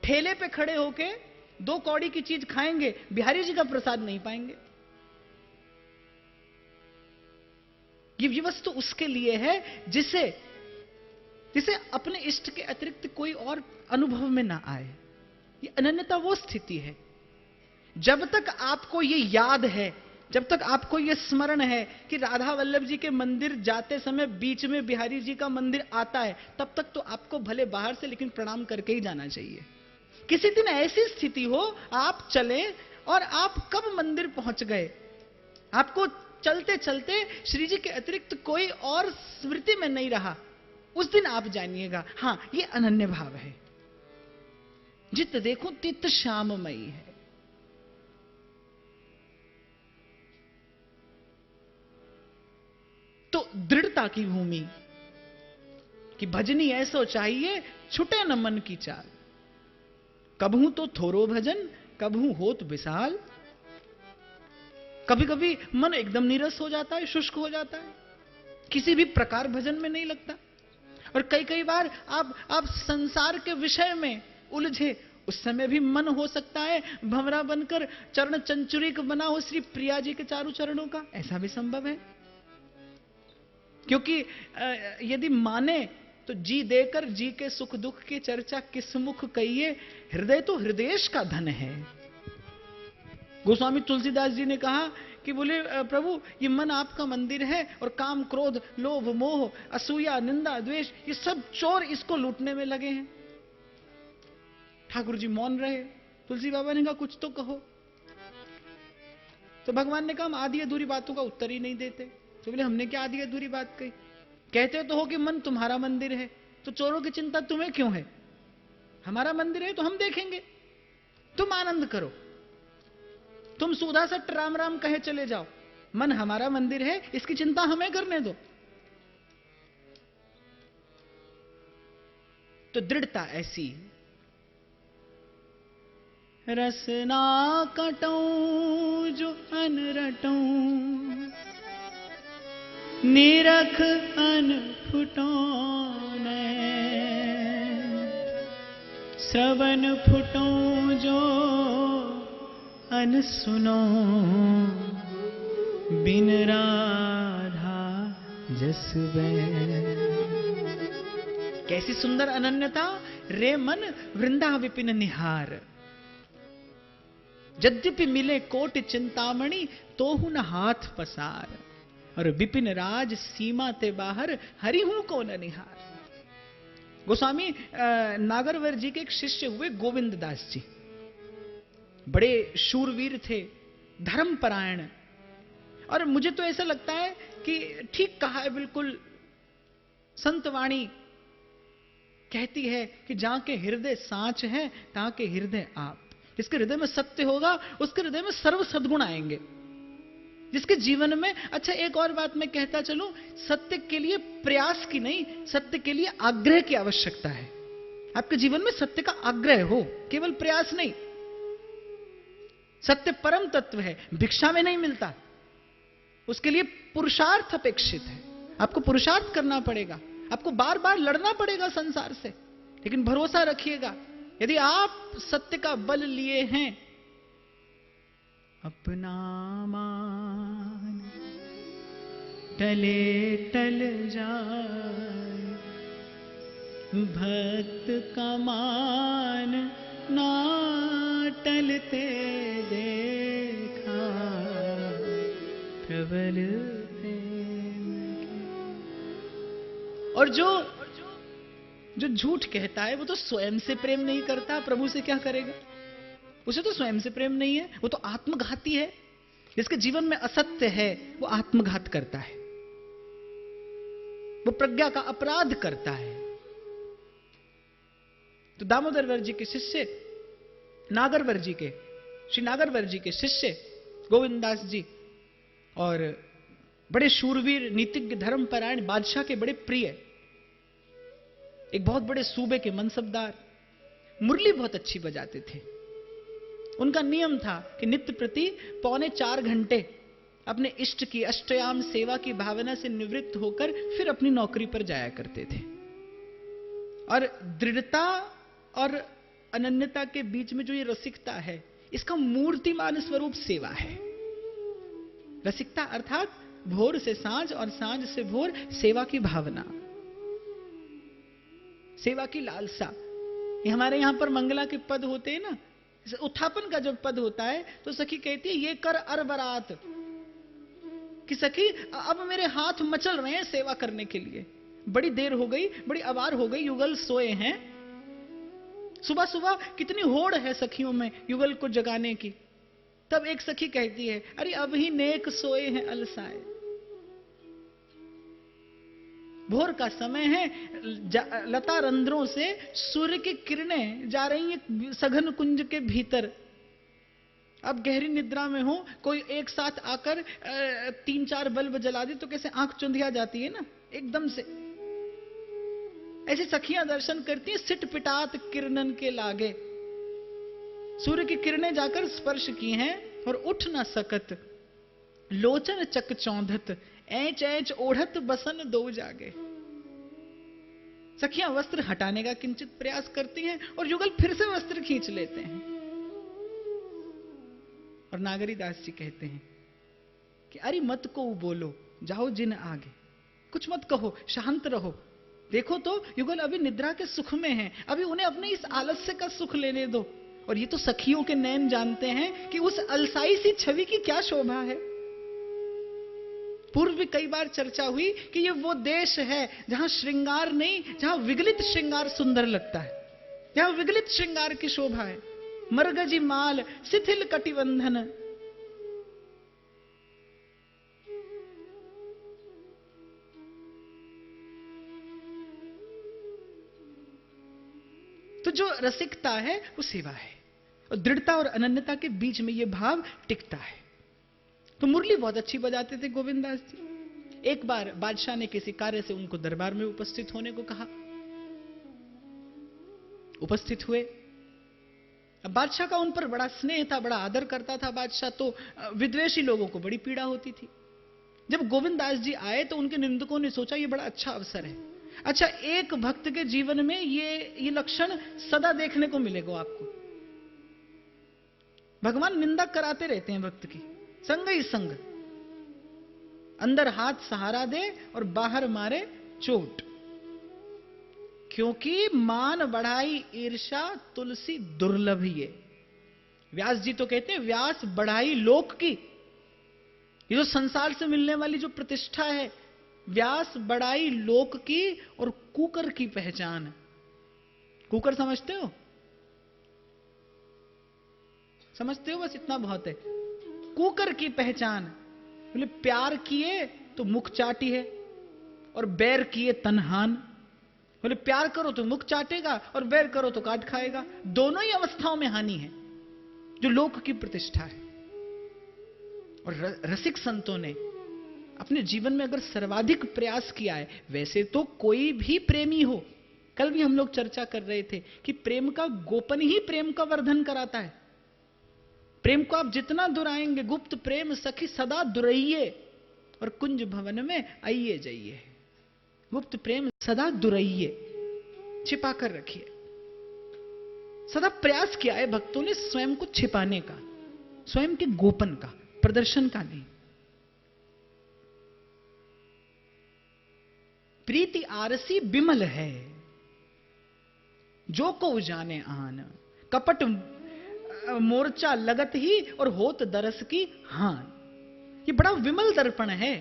ठेले पे खड़े होके 2 कौड़ी की चीज खाएंगे, बिहारी जी का प्रसाद नहीं पाएंगे। ये वस्तु उसके लिए है जिसे अपने इष्ट के अतिरिक्त कोई और अनुभव में ना आए। ये अनन्यता वो स्थिति है, जब तक आपको ये याद है, जब तक आपको ये स्मरण है कि राधा वल्लभ जी के मंदिर जाते समय बीच में बिहारी जी का मंदिर आता है, तब तक तो आपको भले बाहर से लेकिन प्रणाम करके ही जाना चाहिए। किसी दिन ऐसी स्थिति हो, आप चले और आप कब मंदिर पहुंच गए, आपको चलते चलते श्री जी के अतिरिक्त कोई और स्मृति में नहीं रहा, उस दिन आप जानिएगा हां ये अनन्य भाव है। जित देखो तित श्याममयी है। तो दृढ़ता की भूमि कि भजनी ऐसो चाहिए छुटे न मन की चाल, कबहू तो थोरो भजन कबहू होत विशाल। कभी कभी मन एकदम नीरस हो जाता है, शुष्क हो जाता है, किसी भी प्रकार भजन में नहीं लगता। और कई बार आप संसार के विषय में उलझे, उस समय भी मन हो सकता है भंवरा बनकर चरण चंचुरिक बना हो श्री प्रिया जी के चारों चरणों का, ऐसा भी संभव है। क्योंकि यदि माने तो जी देकर जी के सुख दुख की चर्चा किस मुख कहिए, हृदय तो हृदयेश का धन है। गोस्वामी तुलसीदास जी ने कहा कि बोले प्रभु ये मन आपका मंदिर है और काम क्रोध लोभ मोह असूया निंदा द्वेष ये सब चोर इसको लूटने में लगे हैं। ठाकुर जी मौन रहे। तुलसी बाबा ने कहा कुछ तो कहो। तो भगवान ने कहा हम आधी अधूरी बातों का उत्तर ही नहीं देते। तो बोले हमने क्या आधी अधूरी बात कही, कहते तो हो कि मन तुम्हारा मंदिर है, तो चोरों की चिंता तुम्हें क्यों है? हमारा मंदिर है तो हम देखेंगे, तुम आनंद करो, तुम सुधा सट राम राम कहे चले जाओ, मन हमारा मंदिर है इसकी चिंता हमें करने दो। तो दृढ़ता ऐसी रसना कटऊं जो अनरटऊं निरख अनफुटों ने श्रवण फुटों जो अनसुनो बिन राधा जस कैसी सुंदर अनन्यता। रे मन वृंदा विपिन निहार, यद्यपि मिले कोटि चिंतामणि तोहु न हाथ पसार, और विपिन राज सीमा ते बाहर हरि हूं को न निहार। गोस्वामी नागरवर जी के एक शिष्य हुए गोविंद दास जी, बड़े शूरवीर थे, धर्मपरायण। और मुझे तो ऐसा लगता है कि ठीक कहा है बिल्कुल, संतवाणी कहती है कि जहां के हृदय सांच है तहां के हृदय आप। जिसके हृदय में सत्य होगा उसके हृदय में सर्व सद्गुण आएंगे। जिसके जीवन में, अच्छा एक और बात मैं कहता चलूं, सत्य के लिए प्रयास की नहीं, सत्य के लिए आग्रह की आवश्यकता है। आपके जीवन में सत्य का आग्रह हो, केवल प्रयास नहीं। सत्य परम तत्व है, भिक्षा में नहीं मिलता, उसके लिए पुरुषार्थ अपेक्षित है। आपको पुरुषार्थ करना पड़ेगा, आपको बार बार लड़ना पड़ेगा संसार से, लेकिन भरोसा रखिएगा यदि आप सत्य का बल लिए हैं, अपना मान टले टल जाए, भक्त का मान ना टलते देखा, प्रबल और जो झूठ कहता है वो तो स्वयं से प्रेम नहीं करता, प्रभु से क्या करेगा? उसे तो स्वयं से प्रेम नहीं है, वो तो आत्मघाती है। जिसके जीवन में असत्य है वो आत्मघात करता है, वो प्रज्ञा का अपराध करता है। तो दामोदरवर जी के शिष्य नागरवर जी के, श्री नागरवर जी के शिष्य गोविंददास जी, और बड़े शूरवीर नीतिज्ञ धर्मपरायण, बादशाह के बड़े प्रिय, एक बहुत बड़े सूबे के मनसबदार, मुरली बहुत अच्छी बजाते थे। उनका नियम था कि नित्य प्रति 3.25 घंटे अपने इष्ट की अष्टयाम सेवा की भावना से निवृत्त होकर फिर अपनी नौकरी पर जाया करते थे। और दृढ़ता और अनन्यता के बीच में जो ये रसिकता है, इसका मूर्तिमान स्वरूप सेवा है। रसिकता अर्थात भोर से सांझ और सांझ से भोर सेवा की भावना, सेवा की लालसा। ये हमारे यहां पर मंगला के पद होते हैं ना, उत्थापन का जब पद होता है तो सखी कहती है ये कर अरबरात, कि सखी अब मेरे हाथ मचल रहे हैं सेवा करने के लिए, बड़ी देर हो गई, बड़ी अवार हो गई, युगल सोए हैं। सुबह सुबह कितनी होड़ है सखियों में युगल को जगाने की। तब एक सखी कहती है, अरे अभी नेक सोए हैं अलसाए। भोर का समय है, लता रंध्रों से सूर्य की किरणें जा रही हैं सघन कुंज के भीतर। अब गहरी निद्रा में हो, कोई एक साथ आकर 3-4 बल्ब जला दे तो कैसे आंख चुंधिया जाती है ना एकदम से। ऐसी सखियां दर्शन करती हैं, सिट पिटात किरणन के लागे। सूर्य की किरणें जाकर स्पर्श की हैं और उठ ना सकत, लोचन चक चौंधत, ऐच ऐच ओढ़त बसन दो जागे। सखियां वस्त्र हटाने का किंचित प्रयास करती हैं और युगल फिर से वस्त्र खींच लेते हैं। और नागरीदास जी कहते हैं कि अरे मत को बोलो, जाओ जिन आगे, कुछ मत कहो, शांत रहो। देखो तो युगल अभी निद्रा के सुख में हैं, अभी उन्हें अपने इस आलस्य का सुख लेने दो। और ये तो सखियों के नैन जानते हैं कि उस अलसाई सी छवि की क्या शोभा है। पूर्व भी कई बार चर्चा हुई कि ये वो देश है जहां श्रृंगार नहीं, जहां विगलित श्रृंगार सुंदर लगता है, जहां विगलित श्रृंगार की शोभा है। मरगजी माल शिथिल कटिबंधन, तो जो रसिकता है वो सेवा है, और दृढ़ता और अनन्यता के बीच में ये भाव टिकता है। तो मुरली बहुत अच्छी बजाते थे गोविंदास जी। एक बार बादशाह ने किसी कार्य से उनको दरबार में उपस्थित होने को कहा। उपस्थित हुए। अब बादशाह का उन पर बड़ा स्नेह था, बड़ा आदर करता था बादशाह, तो विद्वेषी लोगों को बड़ी पीड़ा होती थी। जब गोविंदास जी आए तो उनके निंदकों ने सोचा ये बड़ा अच्छा अवसर है। अच्छा, एक भक्त के जीवन में ये लक्षण सदा देखने को मिलेगा आपको। भगवान निंदा कराते रहते हैं भक्त की, संग ही संग, अंदर हाथ सहारा दे और बाहर मारे चोट। क्योंकि मान बढ़ाई ईर्षा तुलसी दुर्लभ ये। व्यास जी तो कहते हैं व्यास बढ़ाई लोक की, ये जो संसार से मिलने वाली जो प्रतिष्ठा है, व्यास बढ़ाई लोक की और कुकर की पहचान। कुकर समझते हो? समझते हो? बस इतना बहुत है। कुकर की पहचान बोले प्यार किए तो मुख चाटी है और बैर किए तनहान। बोले प्यार करो तो मुख चाटेगा और बैर करो तो काट खाएगा। दोनों ही अवस्थाओं में हानि है, जो लोक की प्रतिष्ठा है। और रसिक संतों ने अपने जीवन में अगर सर्वाधिक प्रयास किया है, वैसे तो कोई भी प्रेमी हो, कल भी हम लोग चर्चा कर रहे थे कि प्रेम का गोपन ही प्रेम का वर्धन कराता है। प्रेम को आप जितना दुराएंगे, गुप्त प्रेम सखी सदा दुरइये और कुंज भवन में आइए जाइए। गुप्त प्रेम सदा दुरइये, छिपा कर रखिए। सदा प्रयास किया है भक्तों ने स्वयं को छिपाने का, स्वयं के गोपन का, प्रदर्शन का नहीं। प्रीति आरसी बिमल है, जो को जाने आन, कपट मोर्चा लगत ही और होत दरस की हान। ये बड़ा विमल दर्पण है।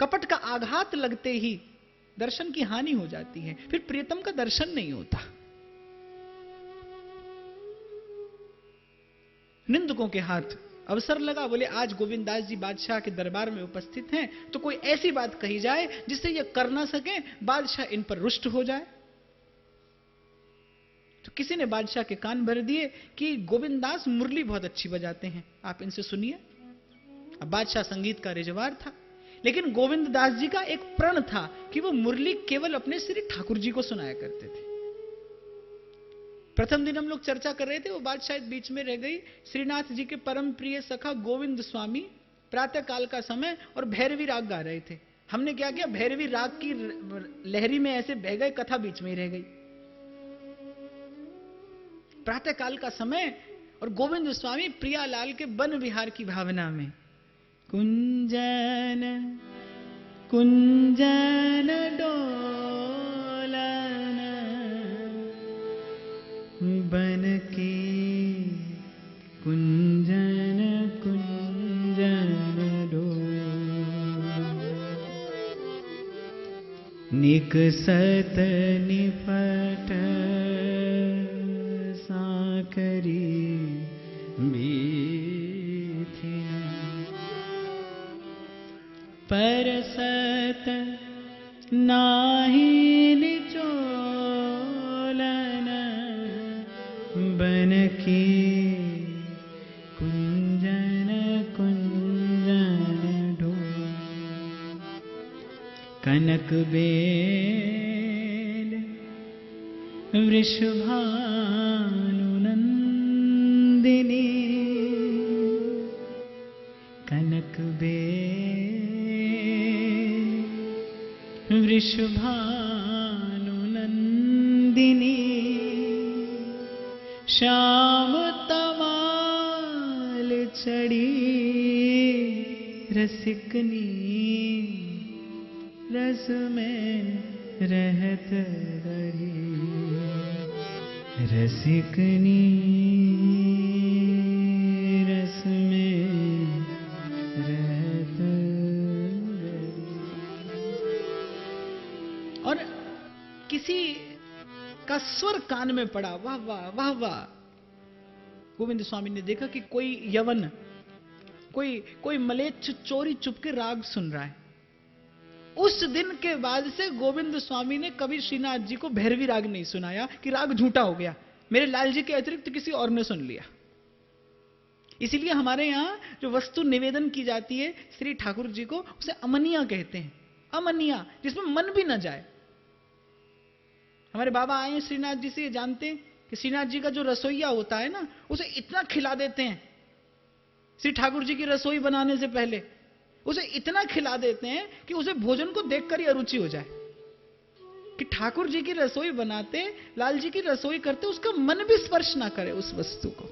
कपट का आघात लगते ही दर्शन की हानि हो जाती है, फिर प्रियतम का दर्शन नहीं होता। निंदकों के हाथ अवसर लगा, बोले आज गोविंदास जी बादशाह के दरबार में उपस्थित हैं, तो कोई ऐसी बात कही जाए जिससे ये कर ना सके, बादशाह इन पर रुष्ट हो जाए। तो किसी ने बादशाह के कान भर दिए कि गोविंदास मुरली बहुत अच्छी बजाते हैं, आप इनसे सुनिए। अब बादशाह संगीत का रिजवार था, लेकिन गोविंददास जी का एक प्रण था कि वो मुरली केवल अपने श्री ठाकुर जी को सुनाया करते थे। प्रथम दिन हम लोग चर्चा कर रहे थे, वो बात शायद बीच में रह गई। श्रीनाथ जी के परम प्रिय सखा गोविंद स्वामी प्रातः काल का समय और भैरवी राग गा रहे थे। हमने क्या किया, भैरवी राग की लहरी में ऐसे बह गए, कथा बीच में ही रह गई। प्रातःकाल का समय और गोविंद स्वामी प्रियालाल के वन विहार की भावना में कुंजन कुंजन डोलन बन के कुंजन कुंजन डोलन निकसत निपट साकरी बीथी परसत नाहि निचोलन बन के कुंजन कुंजन डोलन कनक बेल वृषभानुनंदिनी कनक बेल वृषभानुनंदिनी श्याम तमाल चढ़ी रसिकनी रस में रहत गढ़ी रसिकनी रस में रहत गढ़ी। और किसी का स्वर कान में पड़ा, वाह वाह वाह वाह। गोविंद स्वामी ने देखा कि कोई यवन, कोई मलेच्छ चोरी चुपके राग सुन रहा है। उस दिन के बाद से गोविंद स्वामी ने कभी श्रीनाथ जी को भैरवी राग नहीं सुनाया कि राग झूठा हो गया, मेरे लाल जी के अतिरिक्त किसी और ने सुन लिया। इसीलिए हमारे यहां जो वस्तु निवेदन की जाती है श्री ठाकुर जी को, उसे अमनिया कहते हैं। अमनिया, जिसमें मन भी न जाए। हमारे बाबा आए श्रीनाथ जी से, ये जानते हैं कि श्रीनाथ जी का जो रसोईया होता है ना, उसे इतना खिला देते हैं श्री ठाकुर जी की रसोई बनाने से पहले, उसे इतना खिला देते हैं कि उसे भोजन को देखकर ही अरुचि हो जाए कि ठाकुर जी की रसोई बनाते, लाल जी की रसोई करते, उसका मन भी स्पर्श ना करे उस वस्तु को।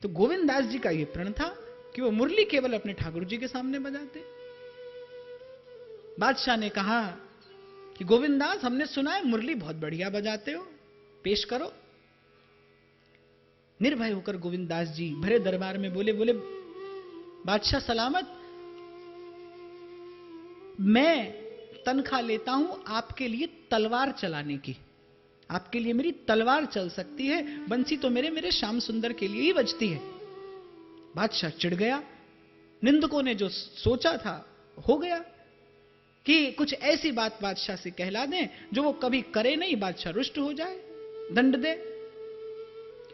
तो गोविंद दास जी का यह प्रण था कि वो मुरली केवल अपने ठाकुर जी के सामने बजाते। बादशाह ने कहा कि गोविंद दास, हमने सुना है मुरली बहुत बढ़िया बजाते हो, पेश करो। निर्भय होकर गोविंद दास जी भरे दरबार में बोले बादशाह सलामत, मैं तनख्वाह लेता हूं आपके लिए तलवार चलाने की, आपके लिए मेरी तलवार चल सकती है, बंसी तो मेरे श्याम सुंदर के लिए ही बजती है। बादशाह चिढ़ गया। निंदकों ने जो सोचा था हो गया कि कुछ ऐसी बात बादशाह से कहला दें जो वो कभी करे नहीं, बादशाह रुष्ट हो जाए, दंड दे।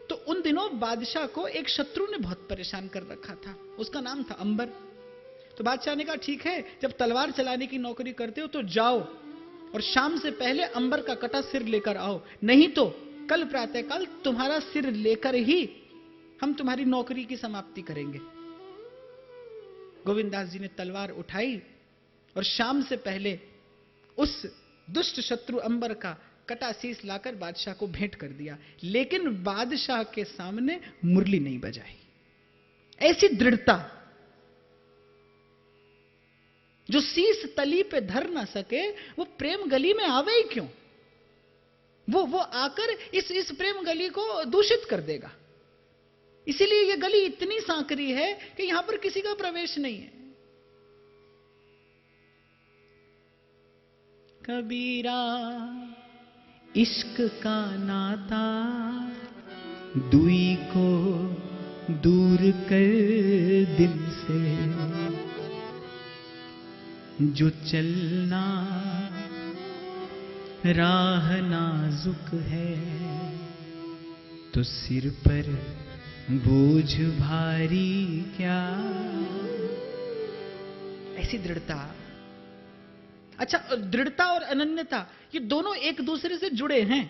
तो उन दिनों बादशाह को एक शत्रु ने बहुत परेशान कर रखा था, उसका नाम था अंबर। तो बादशाह ने कहा ठीक है, जब तलवार चलाने की नौकरी करते हो तो जाओ और शाम से पहले अंबर का कटा सिर लेकर आओ, नहीं तो कल प्रातःकाल तुम्हारा सिर लेकर ही हम तुम्हारी नौकरी की समाप्ति करेंगे। गोविंददास जी ने तलवार उठाई और शाम से पहले उस दुष्ट शत्रु अंबर का कटा शीस लाकर बादशाह को भेंट कर दिया, लेकिन बादशाह के सामने मुरली नहीं बजाई। ऐसी दृढ़ता, जो शीस तली पे धर ना सके वो प्रेम गली में आवे ही क्यों? वो आकर इस प्रेम गली को दूषित कर देगा। इसीलिए ये गली इतनी सांकरी है कि यहां पर किसी का प्रवेश नहीं है। कबीरा इश्क का नाता दुई को दूर कर दिल से, जो चलना राह नाजुक है तो सिर पर बोझ भारी क्या। ऐसी दृढ़ता। अच्छा, दृढ़ता और अनन्यता ये दोनों एक दूसरे से जुड़े हैं,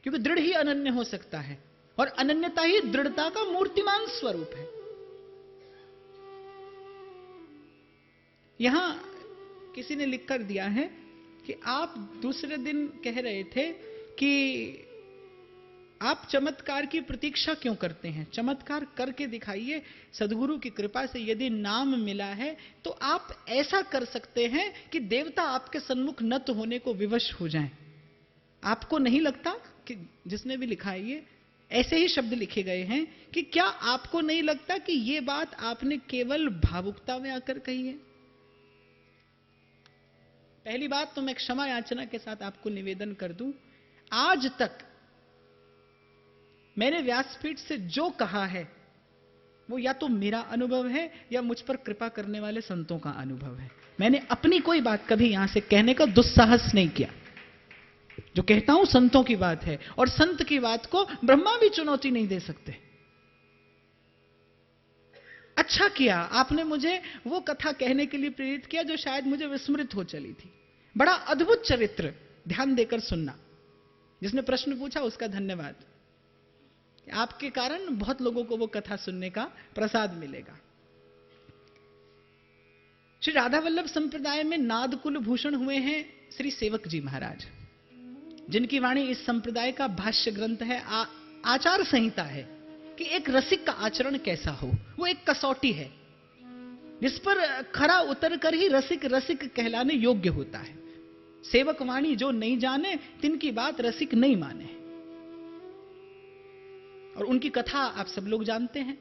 क्योंकि दृढ़ ही अनन्य हो सकता है और अनन्यता ही दृढ़ता का मूर्तिमान स्वरूप है। यहां किसी ने लिख कर दिया है कि आप दूसरे दिन कह रहे थे कि आप चमत्कार की प्रतीक्षा क्यों करते हैं, चमत्कार करके दिखाइए। सदगुरु की कृपा से यदि नाम मिला है तो आप ऐसा कर सकते हैं कि देवता आपके सन्मुख नत होने को विवश हो जाएं। आपको नहीं लगता कि जिसने भी लिखा है ये ऐसे ही शब्द लिखे गए हैं कि क्या आपको नहीं लगता कि ये बात आपने केवल भावुकता में आकर कही है? पहली बात तो मैं क्षमा याचना के साथ आपको निवेदन कर दूं, आज तक मैंने व्यासपीठ से जो कहा है वो या तो मेरा अनुभव है या मुझ पर कृपा करने वाले संतों का अनुभव है। मैंने अपनी कोई बात कभी यहां से कहने का दुस्साहस नहीं किया। जो कहता हूं संतों की बात है, और संत की बात को ब्रह्मा भी चुनौती नहीं दे सकते। अच्छा किया आपने मुझे वो कथा कहने के लिए प्रेरित किया जो शायद मुझे विस्मृत हो चली थी। बड़ा अद्भुत चरित्र, ध्यान देकर सुनना। जिसने प्रश्न पूछा उसका धन्यवाद। आपके कारण बहुत लोगों को वो कथा सुनने का प्रसाद मिलेगा। श्री राधा वल्लभ संप्रदाय में नाद कुल भूषण हुए हैं श्री सेवक जी महाराज, जिनकी वाणी इस संप्रदाय का भाष्य ग्रंथ है, आचार संहिता है कि एक रसिक का आचरण कैसा हो। वो एक कसौटी है जिस पर खरा उतर कर ही रसिक रसिक कहलाने योग्य होता है। सेवक वाणी जो नहीं जाने तिनकी बात रसिक नहीं माने। और उनकी कथा आप सब लोग जानते हैं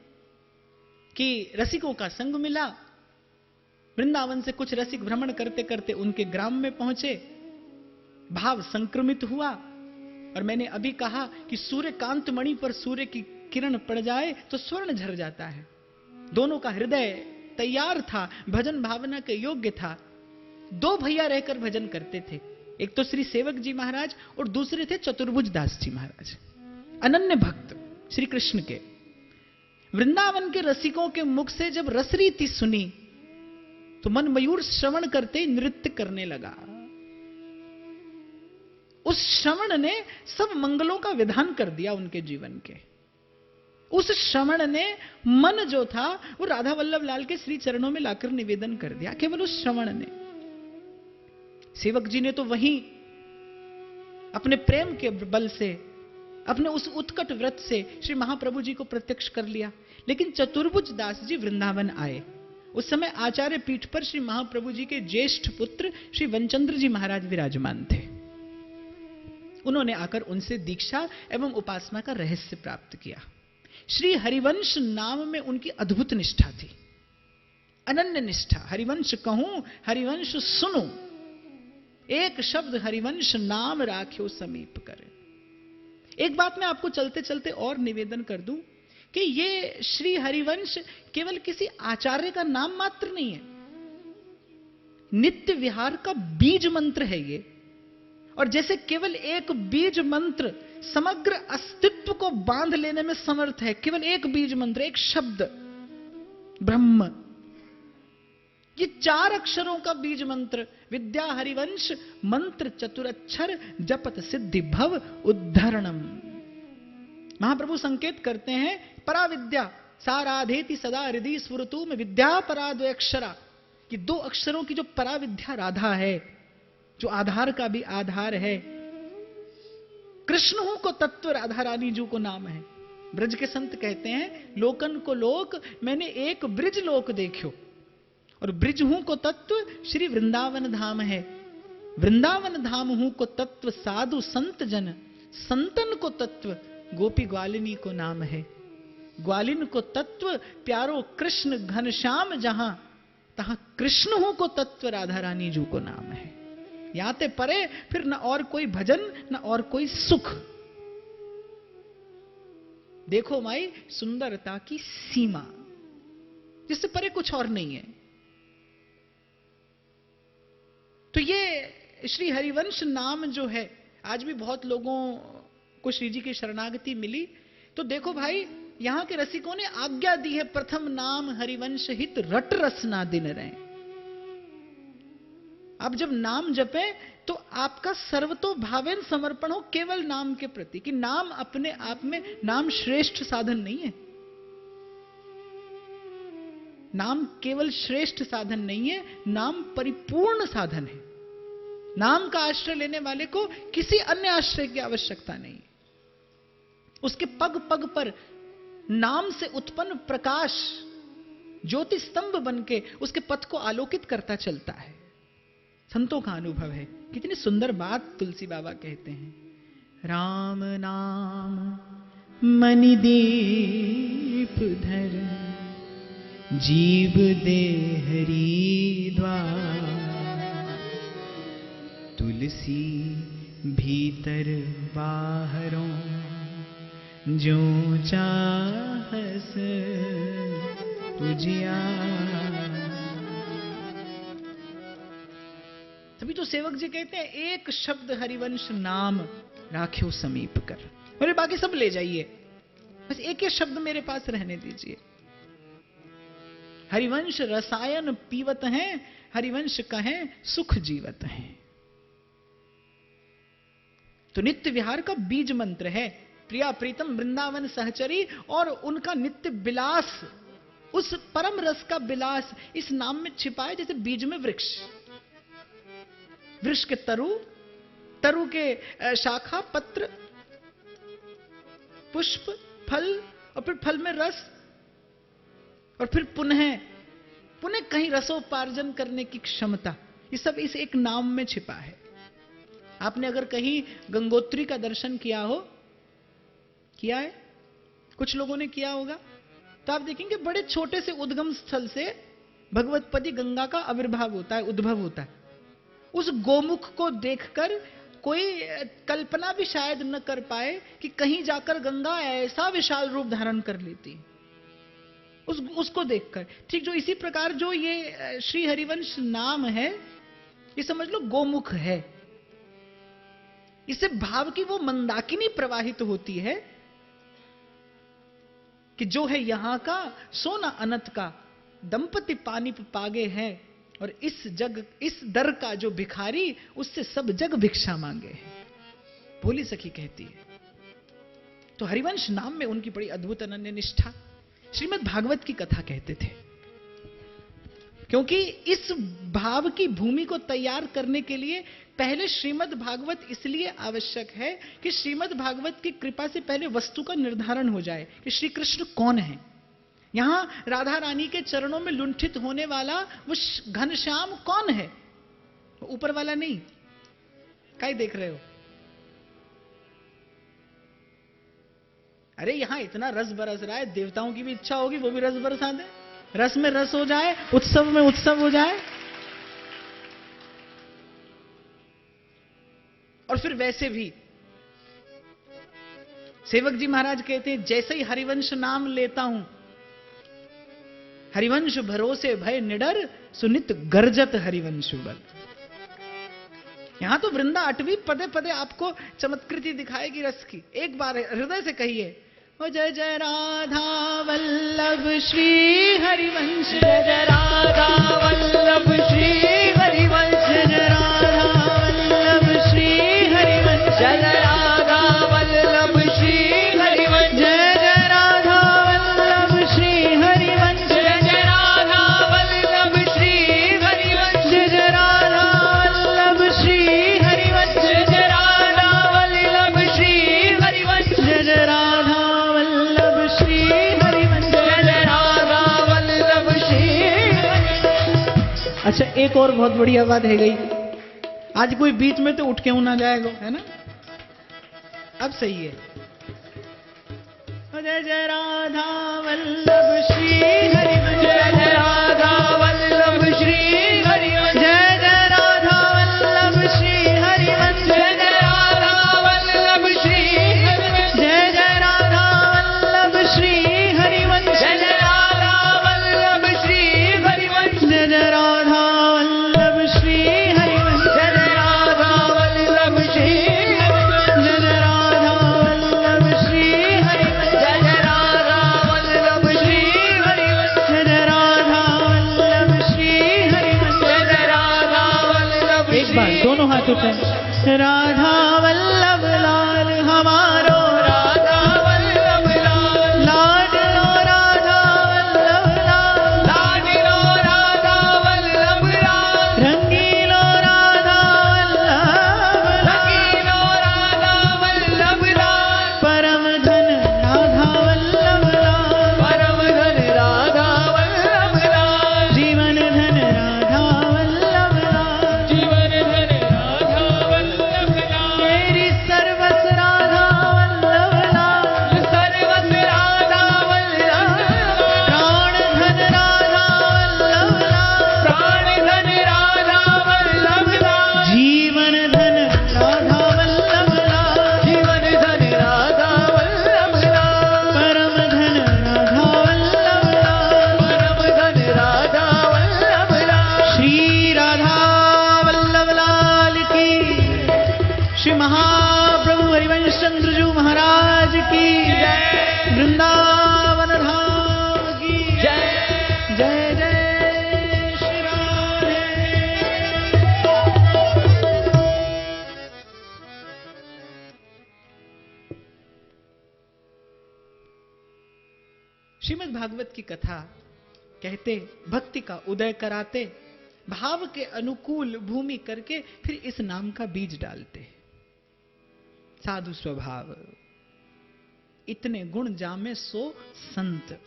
कि रसिकों का संग मिला। वृंदावन से कुछ रसिक भ्रमण करते करते उनके ग्राम में पहुंचे, भाव संक्रमित हुआ। और मैंने अभी कहा कि सूर्य कांत मणि पर सूर्य की किरण पड़ जाए तो स्वर्ण झर जाता है। दोनों का हृदय तैयार था, भजन भावना के योग्य था। दो भैया रहकर भजन करते थे, एक तो श्री सेवक जी महाराज और दूसरे थे चतुर्भुज दास जी महाराज, अनन्य भक्त श्री कृष्ण के। वृंदावन के रसिकों के मुख से जब रसरीति सुनी तो मन मयूर श्रवण करते नृत्य करने लगा। उस श्रवण ने सब मंगलों का विधान कर दिया उनके जीवन के। उस श्रवण ने मन जो था वो राधा वल्लभ लाल के श्री चरणों में लाकर निवेदन कर दिया, केवल उस श्रवण ने। सेवक जी ने तो वहीं अपने प्रेम के बल से, अपने उस उत्कट व्रत से श्री महाप्रभु जी को प्रत्यक्ष कर लिया। लेकिन चतुर्भुज दास जी वृंदावन आए। उस समय आचार्य पीठ पर श्री महाप्रभु जी के ज्येष्ठ पुत्र श्री वनचंद्र जी महाराज विराजमान थे। उन्होंने आकर उनसे दीक्षा एवं उपासना का रहस्य प्राप्त किया। श्री हरिवंश नाम में उनकी अद्भुत निष्ठा थी, अनन्य निष्ठा। हरिवंश कहूं, हरिवंश सुनो, एक शब्द हरिवंश नाम राख्यो समीप कर। एक बात मैं आपको चलते चलते और निवेदन कर दूं कि ये श्री हरिवंश केवल किसी आचार्य का नाम मात्र नहीं है, नित्य विहार का बीज मंत्र है ये। और जैसे केवल एक बीज मंत्र समग्र अस्तित्व को बांध लेने में समर्थ है, केवल एक बीज मंत्र, एक शब्द ब्रह्म, ये 4 अक्षरों का बीज मंत्र, विद्या हरिवंश मंत्र चतुरक्षर जपत सिद्धि भव उद्धरणम। महाप्रभु संकेत करते हैं पराविद्या साराधेति सदा हृदय स्फुरतु में विद्या परा 2 अक्षरा। कि 2 अक्षरों की जो पराविद्या राधा है, जो आधार का भी आधार है। कृष्ण हूं को तत्व राधा रानी जी को नाम है। ब्रज के संत कहते हैं लोकन को लोक मैंने एक ब्रिज लोक देखो, और ब्रिज हूं को तत्व श्री वृंदावन धाम है। वृंदावन धाम हूं को तत्व साधु संत जन, संतन को तत्व गोपी ग्वालिनी को नाम है। ग्वालिन को तत्व प्यारो कृष्ण घनश्याम जहां, तहां कृष्ण हूं को तत्व राधा रानी जी को नाम है। याते परे फिर न और कोई भजन न और कोई सुख। देखो माई सुंदरता की सीमा, जिससे परे कुछ और नहीं है। तो ये श्री हरिवंश नाम जो है, आज भी बहुत लोगों को श्री जी की शरणागति मिली। तो देखो भाई, यहां के रसिकों ने आज्ञा दी है, प्रथम नाम हरिवंश हित रट रसना दिन रहे। आप जब नाम जपे तो आपका सर्वतो भावेन समर्पण हो केवल नाम के प्रति। कि नाम अपने आप में, नाम श्रेष्ठ साधन नहीं है, नाम केवल श्रेष्ठ साधन नहीं है, नाम परिपूर्ण साधन है। नाम का आश्रय लेने वाले को किसी अन्य आश्रय की आवश्यकता नहीं। उसके पग पग पर नाम से उत्पन्न प्रकाश ज्योति स्तंभ बनके उसके पथ को आलोकित करता चलता है। संतों का अनुभव है। कितनी सुंदर बात तुलसी बाबा कहते हैं, राम नाम मणिदीप धर, जीव दे हरि द्वार, तुलसी भीतर बाहरों जो चाहस उजियार। तभी तो सेवक जी कहते हैं एक शब्द हरिवंश नाम राख्यो समीप कर, और बाकी सब ले जाइए, बस एक ही शब्द मेरे पास रहने दीजिए। हरिवंश रसायन पीवत हैं, हरिवंश कहें सुख जीवत हैं। तो नित्य विहार का बीज मंत्र है प्रिया प्रीतम वृंदावन सहचरी, और उनका नित्य विलास, उस परम रस का विलास इस नाम में छिपा है। जैसे बीज में वृक्ष, वृक्ष के तरु, तरु के शाखा, पत्र, पुष्प, फल, और फिर फल में रस, और फिर पुनः कहीं रसोपार्जन करने की क्षमता, ये सब इस एक नाम में छिपा है। आपने अगर कहीं गंगोत्री का दर्शन किया हो, किया है, कुछ लोगों ने किया होगा, तो आप देखेंगे बड़े छोटे से उद्गम स्थल से भगवतपदी गंगा का आविर्भाव होता है, उद्भव होता है। उस गोमुख को देखकर कोई कल्पना भी शायद न कर पाए कि कहीं जाकर गंगा ऐसा विशाल रूप धारण कर लेती, उसको देखकर। ठीक जो इसी प्रकार जो ये श्री हरिवंश नाम है, ये समझ लो गोमुख है। इससे भाव की वो मंदाकिनी प्रवाहित होती है कि जो है यहां का सोना अनंत का, दंपति पानी पागे है, और इस दर का जो भिखारी, उससे सब जग भिक्षा मांगे है, भोली सखी कहती है। तो हरिवंश नाम में उनकी बड़ी अद्भुत अनन्य निष्ठा। श्रीमद् भागवत की कथा कहते थे, क्योंकि इस भाव की भूमि को तैयार करने के लिए पहले श्रीमद् भागवत इसलिए आवश्यक है कि श्रीमद् भागवत की कृपा से पहले वस्तु का निर्धारण हो जाए कि श्री कृष्ण कौन है। यहां राधा रानी के चरणों में लुंठित होने वाला वो घनश्याम कौन है, ऊपर वाला नहीं। क्या देख रहे हो? अरे यहां इतना रस बरस रहा है, देवताओं की भी इच्छा होगी वो भी रस बरसा दे, रस में रस हो जाए, उत्सव में उत्सव हो जाए। और फिर वैसे भी सेवक जी महाराज कहते हैं, जैसे ही हरिवंश नाम लेता हूं, हरिवंश भरोसे भय निडर, सुनित गर्जत हरिवंश बल। यहां तो वृंदा अटवी पदे पदे आपको चमत्कृति दिखाएगी रस की। एक बार हृदय से कहिए, ओ जय जय राधा वल्लभ श्री हरिवंश, जय जय राधा वल्लभ श्री हरिवंश, जय राधा वल्लभ श्री हरिवंश, जय राधा वल्लभ श्री हरिवंश, जय राधा वल्लभ श्री हरिवंश, जय राधा वल्लभ श्री हरिवंश, जय राधा वल्लभ श्री हरिवंश, जय राधा वल्लभ श्री हरिवंश, जय राधा वल्लभ श्री हरिवंश, जय राधा वल्लभ श्री। अच्छा, एक और बहुत बढ़िया बात है गई, आज कोई बीच में तो उठ के ना जाएगा, है ना? अब सही है। जय जय राधा वल्लभ श्री हरिवंश, जय राधा वल्लभ श्री हरिवंश, जय जय राधा वल्लभ श्री हरिवंश, जय राधा वल्लभ श्री हरिवंश, जय जय राधा वल्लभ श्री हरिवंश, जय राधा वल्लभ श्री हरिवंश, जय राधा वल्लभ श्री हरिवंश, जय राधा वल्लभ श्री हरिवंश, जय राधा वल्लभ श्री हरिवंश, जय राधा वल्लभ श्री हरिवंश, जय राधा वल्लभ श्री हरिवंश, जय राधा वल्लभ। एक बार दोनों हाथ उठाएं। राधा वल्लभ लाल हमारो, राधा वल्लभ लाल, लाडलो राधा वल्लभ लाल, लाडलो राधा वल्लभ लाल, रंगीलो राधा श्री महाप्रभु हरिवंश चंद्र जी महाराज की जय, वृंदावन धाम की जय, जय जय श्री राधे। श्रीमद् भागवत की कथा कहते, भक्ति का उदय कराते, भाव के अनुकूल भूमि करके फिर इस नाम का बीज डालते। साधु स्वभाव, इतने गुण जामे सो संत।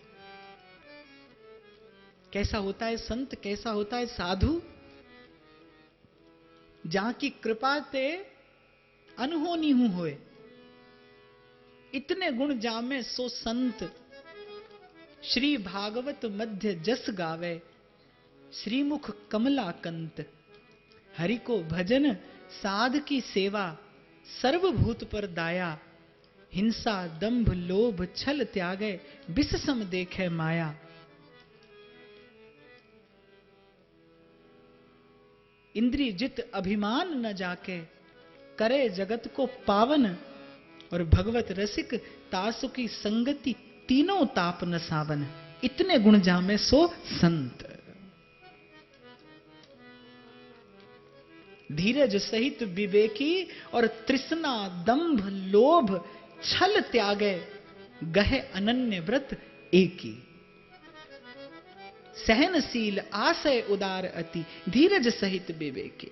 कैसा होता है संत, कैसा होता है साधु? जहां की कृपा ते अनहोनी हूं होए, इतने गुण जामे सो संत। श्री भागवत मध्य जस गावे, श्रीमुख कमलाकंत। हरि को भजन साध की सेवा, सर्वभूत पर दाया। हिंसा दंभ लोभ छल त्यागे, बिस सम देखे माया। इंद्रिय जित अभिमान न जाके, करे जगत को पावन। और भगवत रसिक तासु की संगति, तीनों ताप न सावन। इतने गुण जामे सो संत। धीरज सहित विवेकी, और तृष्णा दंभ लोभ छल त्यागे। गहे अनन्य व्रत एकी। सहनशील आशय उदार अति, धीरज सहित विवेकी।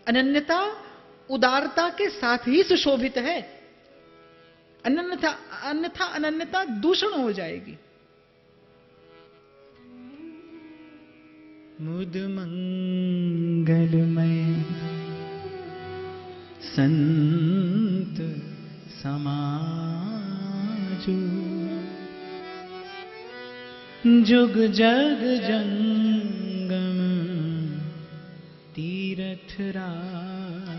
अनन्यता उदारता के साथ ही सुशोभित है। अन्यथा अनन्यता दूषण हो जाएगी। मुद मंगलमय संत समाजु, जुग जग जंगम तीरथ राज।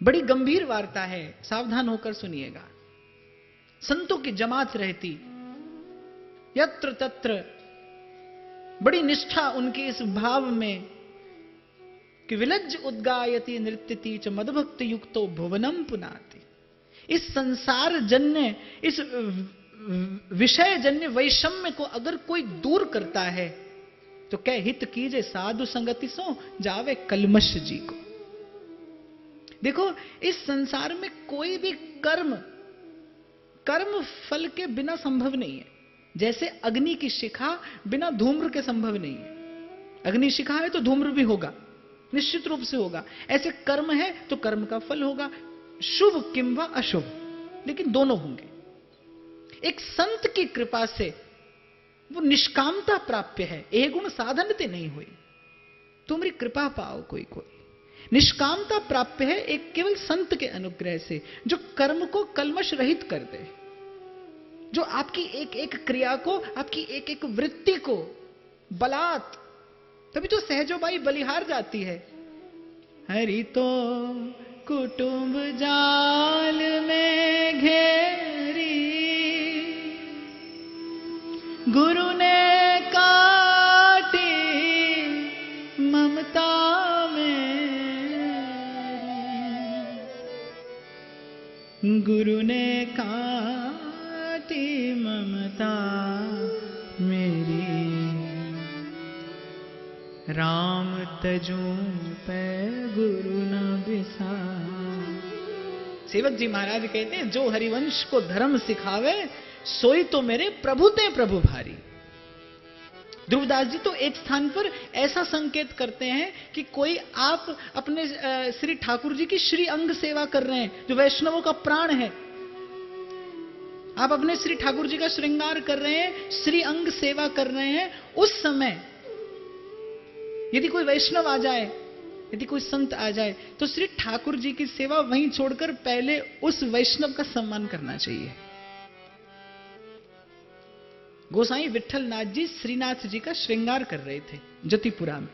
बड़ी गंभीर वार्ता है, सावधान होकर सुनिएगा। संतों की जमात रहती, यत्र तत्र बड़ी निष्ठा उनकी इस भाव में कि विलज्ज उद्गायति नृत्यति च मदभक्त युक्तो भुवनम पुनाति। इस संसार जन्य, इस विषय जन्य वैषम्य को अगर कोई दूर करता है तो कह हित कीजे साधु संगति सो, जावे कलमश जी को। देखो, इस संसार में कोई भी कर्म फल के बिना संभव नहीं है। जैसे अग्नि की शिखा बिना धूम्र के संभव नहीं है। अग्नि शिखा है तो धूम्र भी होगा, निश्चित रूप से होगा। ऐसे कर्म है तो कर्म का फल होगा, शुभ किंवा अशुभ, लेकिन दोनों होंगे। एक संत की कृपा से वो निष्कामता प्राप्य है। ए गुण साधनते नहीं हुई, तुम्हारी कृपा पाओ कोई कोई। निष्कामता प्राप्य है एक केवल संत के अनुग्रह से, जो कर्म को कल्मश रहित कर दे, जो आपकी एक एक क्रिया को, आपकी एक एक वृत्ति को बलात्, तभी तो सहजोबाई बलिहार जाती है। हरि तो कुटुंब जाल में घेरी, गुरु ने काटी ममता गुरु ने काटी ममता मेरी। राम तजू पे गुरु न बिसा। सेवक जी महाराज कहते हैं, जो हरिवंश को धर्म सिखावे, सोई तो मेरे प्रभु ते प्रभु भारी। ध्रुवदास जी तो एक स्थान पर ऐसा संकेत करते हैं कि कोई आप अपने श्री ठाकुर जी की श्री अंग सेवा कर रहे हैं, जो वैष्णवों का प्राण है। आप अपने श्री ठाकुर जी का श्रृंगार कर रहे हैं, श्री अंग सेवा कर रहे हैं। उस समय यदि कोई वैष्णव आ जाए, यदि कोई संत आ जाए, तो श्री ठाकुर जी की सेवा वहीं छोड़कर पहले उस वैष्णव का सम्मान करना चाहिए। गोसाई विठल नाथ जी श्रीनाथ जी का श्रृंगार कर रहे थे जतिपुरा में।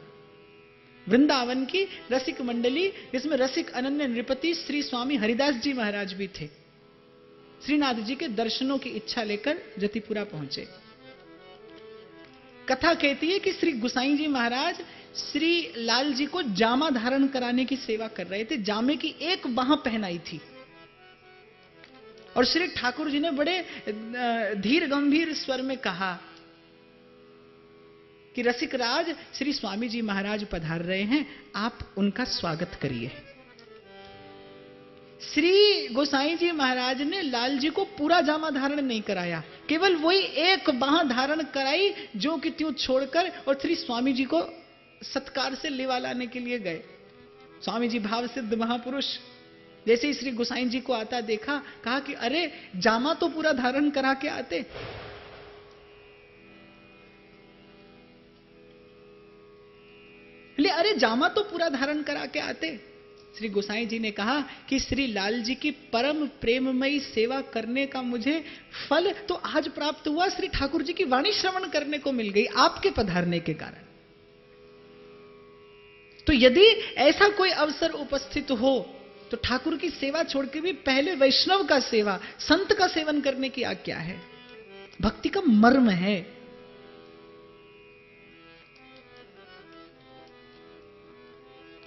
वृंदावन की रसिक मंडली, जिसमें रसिक अनन्य नृपति श्री स्वामी हरिदास जी महाराज भी थे। श्रीनाथ जी के दर्शनों की इच्छा लेकर जतिपुरा पहुंचे। कथा कहती है कि श्री गुसाई जी महाराज श्री लाल जी को जामा धारण कराने की सेवा कर रहे थे। जामे की एक बाह पहनाई थी और श्री ठाकुर जी ने बड़े धीर गंभीर स्वर में कहा कि रसिक राज श्री स्वामी जी महाराज पधार रहे हैं, आप उनका स्वागत करिए। श्री गोसाई जी महाराज ने लाल जी को पूरा जामा धारण नहीं कराया, केवल वही एक बाह धारण कराई जो कि त्यों छोड़कर, और श्री स्वामी जी को सत्कार से लेवा लाने के लिए गए। स्वामी जी भाव सिद्ध महापुरुष जैसे ही श्री गोसाई जी को आता देखा, कहा कि अरे जामा तो पूरा धारण करा के आते। अरे जामा तो पूरा धारण करा के आते। श्री गोसाई जी ने कहा कि श्री लाल जी की परम प्रेममयी सेवा करने का मुझे फल तो आज प्राप्त हुआ, श्री ठाकुर जी की वाणी श्रवण करने को मिल गई आपके पधारने के कारण। तो यदि ऐसा कोई अवसर उपस्थित हो तो ठाकुर की सेवा छोड़ के भी पहले वैष्णव का सेवा, संत का सेवन करने की आज्ञा है। भक्ति का मर्म है।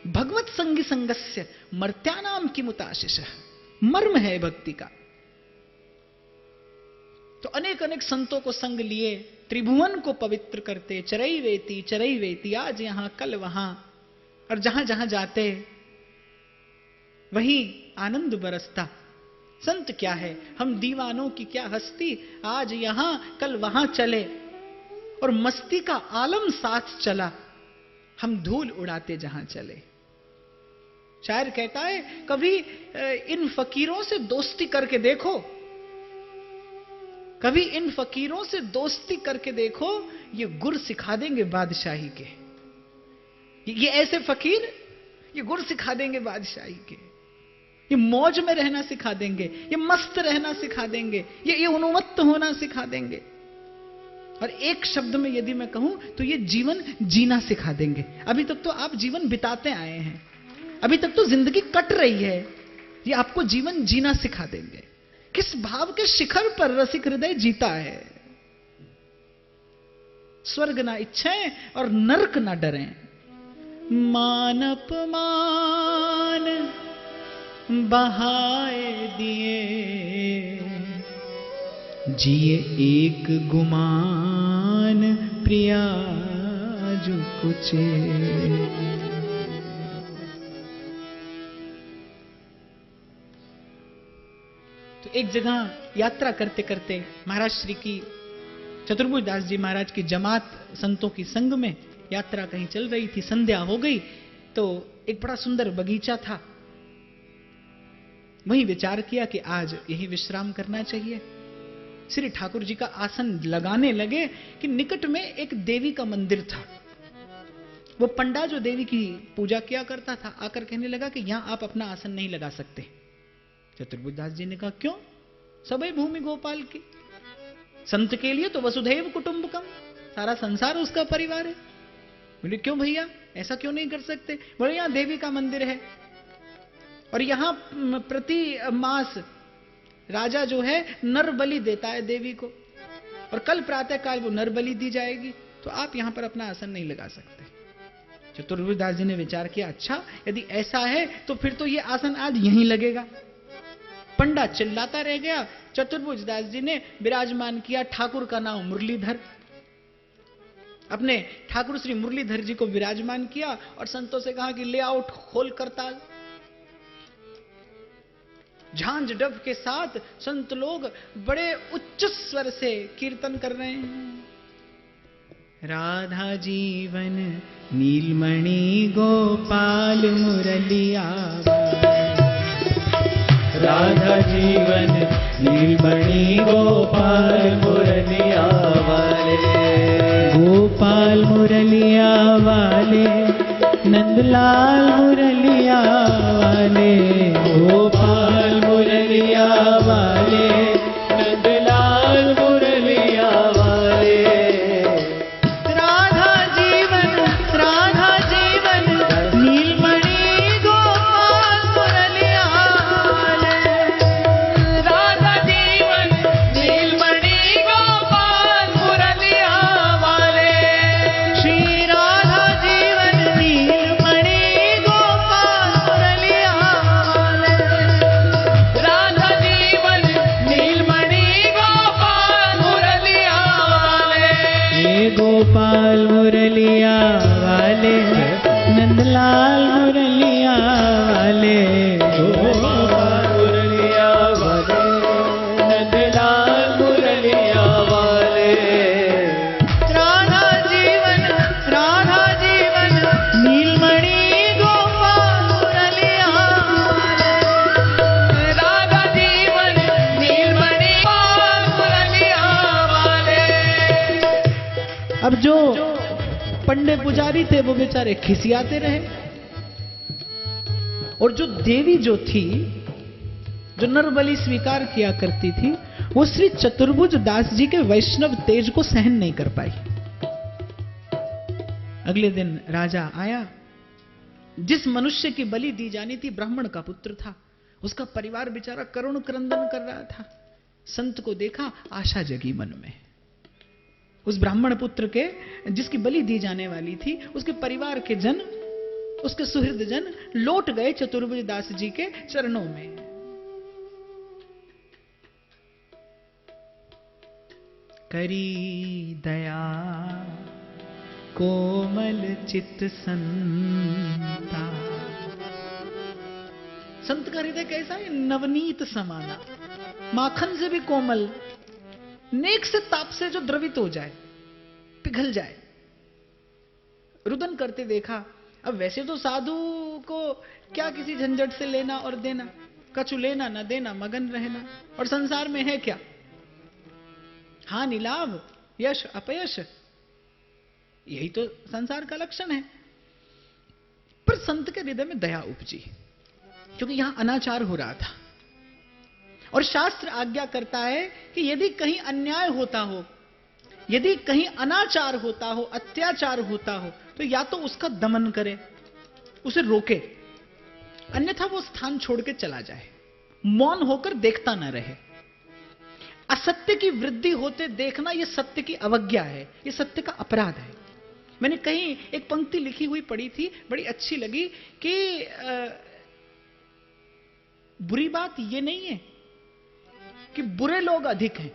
भगवत संगी संगस्य मर्त्यानाम किमुताशिष, मर्म है भक्ति का। तो अनेक अनेक संतों को संग लिए त्रिभुवन को पवित्र करते, चरई वेती, आज यहां कल वहां, और जहां जहां जाते वहीं आनंद बरसता। संत क्या है, हम दीवानों की क्या हस्ती, आज यहां कल वहां चले और मस्ती का आलम साथ चला, हम धूल उड़ाते जहां चले। शायर कहता है कभी इन फकीरों से दोस्ती करके देखो, कभी इन फकीरों से दोस्ती करके देखो, ये गुर सिखा देंगे बादशाही के। ये ऐसे फकीर ये गुर सिखा देंगे बादशाही के, ये मौज में रहना सिखा देंगे, ये मस्त रहना सिखा देंगे, ये उन्मत्त होना सिखा देंगे। और एक शब्द में यदि मैं कहूं तो ये जीवन जीना सिखा देंगे। अभी तक तो आप जीवन बिताते आए हैं, अभी तक तो जिंदगी कट रही है, ये आपको जीवन जीना सिखा देंगे। किस भाव के शिखर पर रसिक हृदय जीता है। स्वर्ग ना इच्छाएं और नरक ना डरें, मान अपमान बहाए दिए, जिए एक गुमान प्रिया जो कुचे। तो एक जगह यात्रा करते करते महाराज श्री की चतुर्भुज दास जी महाराज की जमात संतों की संग में यात्रा कहीं चल रही थी। संध्या हो गई तो एक बड़ा सुंदर बगीचा था, वहीं विचार किया कि आज यही विश्राम करना चाहिए। श्री ठाकुर जी का आसन लगाने लगे कि निकट में एक देवी का मंदिर था। वो पंडा जो देवी की पूजा किया करता था आकर कहने लगा कि यहां आप अपना आसन नहीं लगा सकते। चतुर्भुज दास जी ने कहा क्यों, सबई भूमि गोपाल की, संत के लिए तो वसुधैव कुटुंबकम, सारा संसार उसका परिवार है। बोले क्यों भैया, ऐसा क्यों नहीं कर सकते? बोले यहां देवी का मंदिर है और यहां प्रति मास राजा जो है नर बलि देता है देवी को, और कल प्रातः काल वो नर बलि दी जाएगी, तो आप यहां पर अपना आसन नहीं लगा सकते। चतुर्भुज दास जी ने विचार किया, अच्छा यदि ऐसा है तो फिर तो ये आसन आज यहीं लगेगा। पंडा चिल्लाता रह गया। चतुर्भुज दास जी ने विराजमान किया ठाकुर का नाम मुरलीधर, अपने ठाकुर श्री मुरलीधर जी को विराजमान किया और संतों से कहा कि ले आओ खोल करताल। झांझ डब के साथ संत लोग बड़े उच्च स्वर से कीर्तन कर रहे हैं। राधा जीवन नीलमणि गोपाल मुरलिया, राधा जीवन नीलमणि गोपाल मुरलिया वाले, गोपाल मुरलिया वाले, नंदलाल मुरलिया वाले, गोपाल मुरलिया वाले, नंदलाल मुरलिया वाले। राधा जीवन नीलमणि गोपाल मुरलिया वाले, राधा जीवन अब जो पंडे पुजारी थे वो बेचारे खिसियाते रहे, और जो देवी जो थी, जो नर बलि स्वीकार किया करती थी, वो श्री चतुर्भुज दास जी के वैष्णव तेज को सहन नहीं कर पाई। अगले दिन राजा आया, जिस मनुष्य की बलि दी जानी थी ब्राह्मण का पुत्र था, उसका परिवार बेचारा करुण क्रंदन कर रहा था। संत को देखा, आशा जगी मन में। उस ब्राह्मण पुत्र के जिसकी बलि दी जाने वाली थी, उसके परिवार के जन, उसके सुहृद जन लौट गए चतुर्भुज दास जी के चरणों में। करी दया कोमल चित संता। संत का हृदय कैसा है? नवनीत समाना, माखन से भी कोमल, नेक से ताप से जो द्रवित हो जाए, पिघल जाए। रुदन करते देखा। अब वैसे तो साधु को क्या किसी झंझट से लेना और देना, कछु लेना न देना, मगन रहना। और संसार में है क्या? हानि लाभ, यश अपयश, यही तो संसार का लक्षण है। पर संत के हृदय में दया उपजी, क्योंकि यहां अनाचार हो रहा था। और शास्त्र आज्ञा करता है कि यदि कहीं अन्याय होता हो, यदि कहीं अनाचार होता हो, अत्याचार होता हो, तो या तो उसका दमन करे, उसे रोके, अन्यथा वो स्थान छोड़ के चला जाए, मौन होकर देखता ना रहे। असत्य की वृद्धि होते देखना यह सत्य की अवज्ञा है, यह सत्य का अपराध है। मैंने कहीं एक पंक्ति लिखी हुई पढ़ी थी, बड़ी अच्छी लगी कि बुरी बात यह नहीं है कि बुरे लोग अधिक हैं,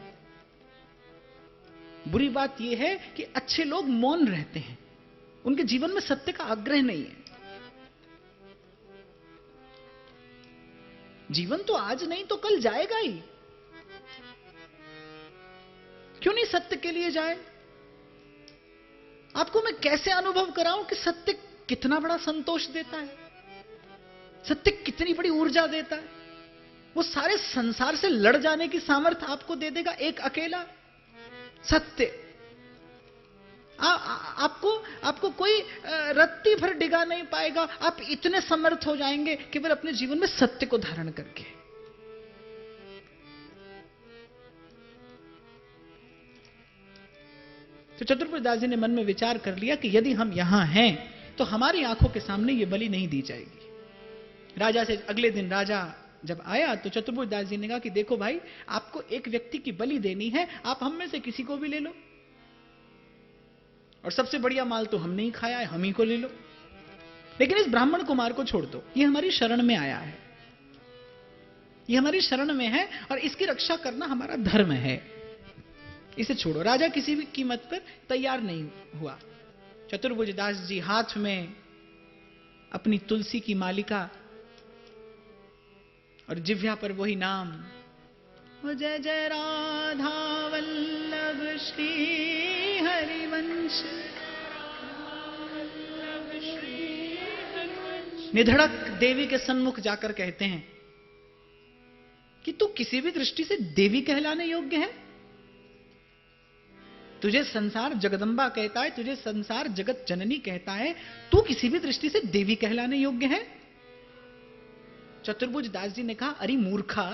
बुरी बात यह है कि अच्छे लोग मौन रहते हैं, उनके जीवन में सत्य का आग्रह नहीं है। जीवन तो आज नहीं तो कल जाएगा ही, क्यों नहीं सत्य के लिए जाए? आपको मैं कैसे अनुभव कराऊं कि सत्य कितना बड़ा संतोष देता है, सत्य कितनी बड़ी ऊर्जा देता है। वो सारे संसार से लड़ जाने की सामर्थ्य आपको दे देगा एक अकेला सत्य। आपको कोई रत्ती भर डिगा नहीं पाएगा। आप इतने समर्थ हो जाएंगे केवल अपने जीवन में सत्य को धारण करके। तो चतुर्भुज दास जी ने मन में विचार कर लिया कि यदि हम यहां हैं तो हमारी आंखों के सामने ये बलि नहीं दी जाएगी। राजा से अगले दिन राजा जब आया तो चतुर्भुज दास जी ने कहा कि देखो भाई, आपको एक व्यक्ति की बलि देनी है, आप हम में से किसी को भी ले लो, और सबसे बढ़िया माल तो हमने ही खाया है, हम ही को ले लो, लेकिन इस ब्राह्मण कुमार को छोड़ दो, ये हमारी शरण में आया है, ये हमारी शरण में है और इसकी रक्षा करना हमारा धर्म है, इसे छोड़ो। राजा किसी भी कीमत पर तैयार नहीं हुआ। चतुर्भुज दास जी हाथ में अपनी तुलसी की मालिका और जिह्वा पर वही नाम, जय जय राधा वल्लभ श्री हरिवंश, निधड़क देवी के सन्मुख जाकर कहते हैं कि तू किसी भी दृष्टि से देवी कहलाने योग्य है। तुझे संसार जगदंबा कहता है, तुझे संसार जगत जननी कहता है, तू किसी भी दृष्टि से देवी कहलाने योग्य है। चतुर्भुज दास जी ने कहा, अरे मूर्खा,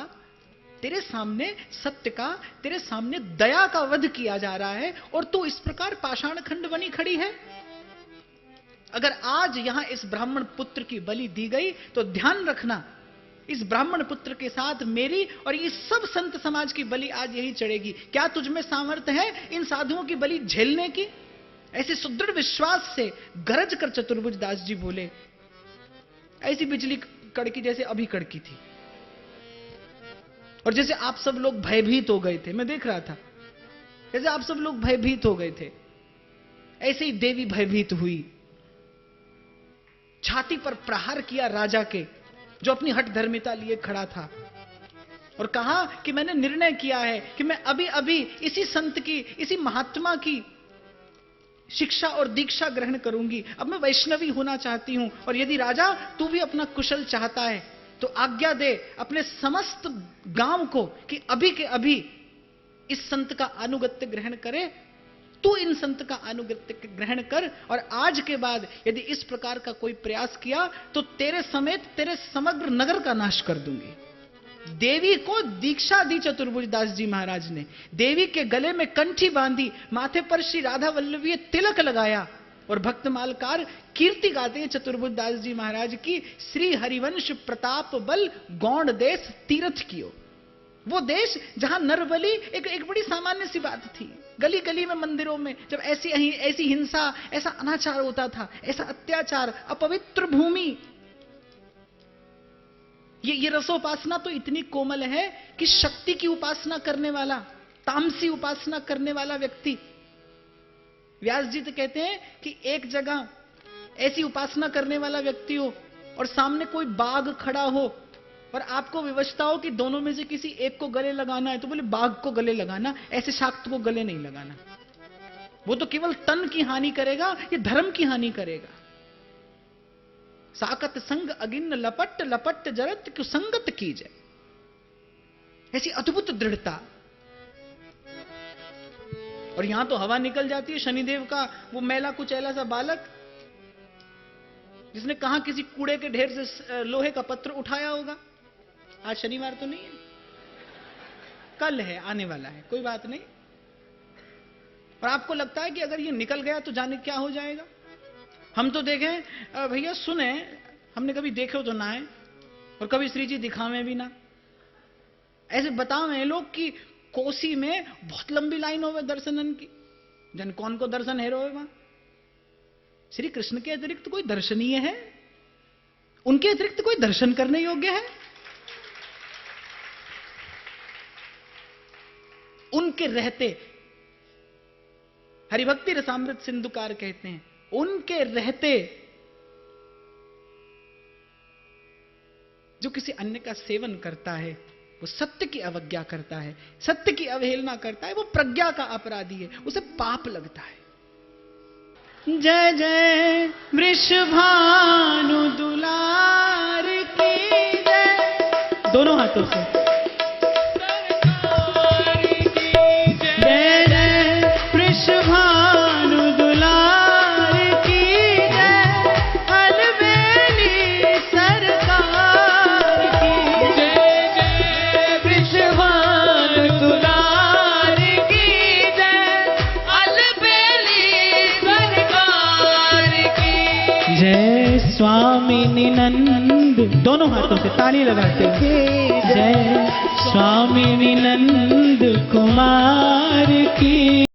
तेरे सामने सत्य का, तेरे सामने दया का वध किया जा रहा है और तू इस प्रकार पाषाण खंड बनी खड़ी है। अगर आज यहां इस ब्राह्मण पुत्र की बलि दी गई तो ध्यान रखना, इस ब्राह्मण पुत्र के साथ मेरी और इस सब संत समाज की बलि आज यही चढ़ेगी। क्या तुझ में सामर्थ्य है इन साधुओं की बलि झेलने की? ऐसे सुदृढ़ विश्वास से गरज कर चतुर्भुज दास जी बोले, ऐसी बिजली कड़की जैसे अभी कड़की थी, और जैसे आप सब लोग भयभीत हो गए थे, मैं देख रहा था, जैसे आप सब लोग भयभीत हो गए थे, ऐसे ही देवी भयभीत हुई। छाती पर प्रहार किया राजा के, जो अपनी हठ धर्मिता लिए खड़ा था, और कहा कि मैंने निर्णय किया है कि मैं अभी अभी इसी संत की, इसी महात्मा की शिक्षा और दीक्षा ग्रहण करूंगी। अब मैं वैष्णवी होना चाहती हूं, और यदि राजा तू भी अपना कुशल चाहता है तो आज्ञा दे अपने समस्त गांव को कि अभी के अभी इस संत का अनुगत्य ग्रहण करे। तू इन संत का अनुगत्य ग्रहण कर, और आज के बाद यदि इस प्रकार का कोई प्रयास किया तो तेरे समेत तेरे समग्र नगर का नाश कर दूंगी। देवी को दीक्षा दी चतुर्भुज दास जी महाराज ने, देवी के गले में कंठी बांधी, माथे पर श्री राधा वल्लभीय तिलक लगाया, और भक्त मालकार कीर्ति गाते हैं चतुर्भुज दास जी महाराज की, श्री हरिवंश प्रताप बल गौण देश तीर्थ कियो। वो देश जहां नरबली एक बड़ी सामान्य सी बात थी। गली गली में, मंदिरों में जब ऐसी हिंसा, ऐसा अनाचार होता था, ऐसा अत्याचार, अपवित्र भूमि, ये रसोपासना तो इतनी कोमल है कि शक्ति की उपासना करने वाला, तामसी उपासना करने वाला व्यक्ति, व्यास जी तो कहते हैं कि एक जगह ऐसी उपासना करने वाला व्यक्ति हो और सामने कोई बाघ खड़ा हो और आपको विवशता हो कि दोनों में से किसी एक को गले लगाना है, तो बोले बाघ को गले लगाना, ऐसे शाक्त को गले नहीं लगाना, वो तो केवल तन की हानि करेगा, ये धर्म की हानि करेगा। साकत संग अगिन लपट लपट जरत क्यों संगत की जाए, ऐसी अद्भुत दृढ़ता। और यहां तो हवा निकल जाती है। शनिदेव का वो मैला कुचैला सा बालक, जिसने कहां किसी कूड़े के ढेर से लोहे का पत्र उठाया होगा। आज शनिवार तो नहीं है, कल है, आने वाला है, कोई बात नहीं। और आपको लगता है कि अगर ये निकल गया तो जाने क्या हो जाएगा। हम तो देखें भैया, सुने, हमने कभी देखे हो तो ना है, और कभी श्री जी दिखावे भी ना। ऐसे बतावे लोग कि कोसी में बहुत लंबी लाइन होवे दर्शनन की, जन कौन को दर्शन है रोए वहां। श्री कृष्ण के अतिरिक्त कोई दर्शनीय है? उनके अतिरिक्त कोई दर्शन करने योग्य है? उनके रहते, हरिभक्ति रसामृत सिंधुकार कहते हैं, उनके रहते जो किसी अन्य का सेवन करता है वो सत्य की अवज्ञा करता है, सत्य की अवहेलना करता है, वो प्रज्ञा का अपराधी है, उसे पाप लगता है। जय जय वृषभानु दुलार की जय, दोनों हाथों से जय जय वृषभानु दुलार की जय, अलबेली सरकार की जय, जय वृषभानु दुलार की जय, अलबेली सरकार की जय। स्वामी निनंद, दोनों हाथों से ताली लगाते हैं, जय स्वामी निनंद कुमार की